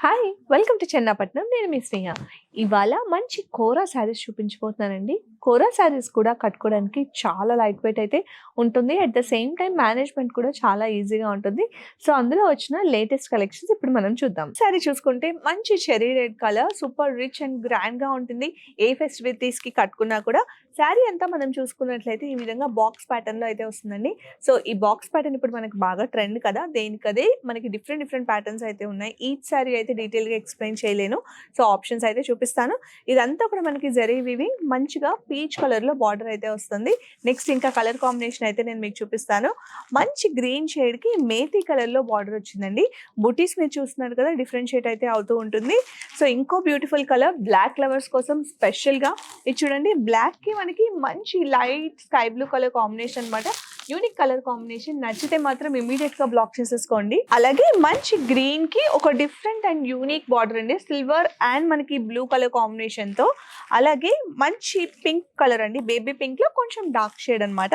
Hi! Welcome to Chennapatnam. నేను మీ స్నేహ. ఇవాళ మంచి కోరా శారీస్ చూపించబోతున్నానండి. కోరా శారీస్ కూడా కట్టుకోవడానికి చాలా లైట్ వెయిట్ అయితే ఉంటుంది. At the same time management కూడా చాలా ఈజీగా ఉంటుంది. సో, అందులో వచ్చిన లేటెస్ట్ కలెక్షన్స్ ఇప్పుడు మనం చూద్దాం. శారీ చూసుకుంటే మంచి cherry red colour super rich and గ్రాండ్‌గా ఉంటుంది. ఏ ఫెస్టివిటీస్‌కి కట్టుకున్నా కూడా శారీ అంతా మనం చూసుకున్నట్లయితే ఈ విధంగా బాక్స్ ప్యాటర్న్‌లో అయితే వస్తుందండి. సో, ఈ బాక్స్ ప్యాటర్న్ ఇప్పుడు మనకు బాగా ట్రెండ్ కదా! దేనికదే మనకి డిఫరెంట్ డిఫరెంట్ ప్యాటర్న్స్ అయితే ఉన్నాయి. ఈచ్ శారీ అయితే డీటెయిల్‌గా ఎక్స్‌ప్లెయిన్ చేయలేను. సో, ఆప్షన్స్ అయితే చూపిస్తాను. ఇదంతా కూడా మనకి జరీ వీవింగ్ మంచిగా పీచ్ కలర్‌లో బార్డర్ అయితే వస్తుంది. నెక్స్ట్ ఇంకా కలర్ కాంబినేషన్ అయితే నేను మీకు చూపిస్తాను. మంచి గ్రీన్ షేడ్‌కి మేతి కలర్‌లో బార్డర్ వచ్చిందండి. బుటీస్ మీరు చూస్తున్నారు కదా! డిఫరెన్షియేట్ అయితే అవుతూ ఉంటుంది. సో, ఇంకో బ్యూటిఫుల్ కలర్ బ్లాక్ లవర్స్ కోసం స్పెషల్‌గా ఇది చూడండి. బ్లాక్‌కి మనకి మంచి light sky blue colour combination అన్నమాట. యూనిక్ కలర్ కాంబినేషన్ నచ్చితే మాత్రం ఇమీడియట్ గా బ్లాక్ చేసేసుకోండి. అలాగే మంచి గ్రీన్ కి ఒక డిఫరెంట్ అండ్ యూనిక్ బార్డర్ అండి. సిల్వర్ అండ్ మనకి బ్లూ కలర్ కాంబినేషన్ తో, అలాగే మంచి పింక్ కలర్ అండి. బేబీ పింక్ లో కొంచెం డార్క్ షేడ్ అన్నమాట.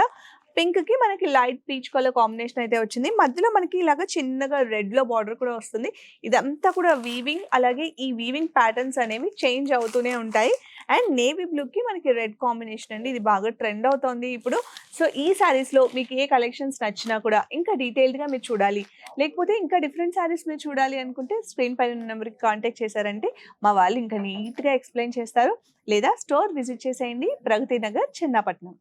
పింక్ కి మనకి లైట్ పీచ్ కలర్ కాంబినేషన్ అయితే వచ్చింది. మధ్యలో మనకి ఇలాగ చిన్నగా రెడ్ లో బార్డర్ కూడా వస్తుంది. ఇదంతా కూడా వీవింగ్, అలాగే ఈ వీవింగ్ ప్యాటర్న్స్ అనేవి చేంజ్ అవుతూనే ఉంటాయి. అండ్ నేవీ బ్లూ కి మనకి రెడ్ కాంబినేషన్ అండి. ఇది బాగా ట్రెండ్ అవుతోంది ఇప్పుడు. సో, ఈ శారీస్‌లో మీకు ఏ కలెక్షన్స్ నచ్చినా కూడా ఇంకా డీటెయిల్డ్‌గా మీరు చూడాలి, లేకపోతే ఇంకా డిఫరెంట్ శారీస్ మీరు చూడాలి అనుకుంటే స్క్రీన్ పైన ఉన్న నెంబర్‌కి కాంటాక్ట్ చేశారంటే మా వాళ్ళు ఇంకా నీట్‌గా ఎక్స్‌ప్లెయిన్ చేస్తారు. లేదా స్టోర్ విజిట్ చేసేయండి. ప్రగతి నగర్, చెన్నాపట్నం.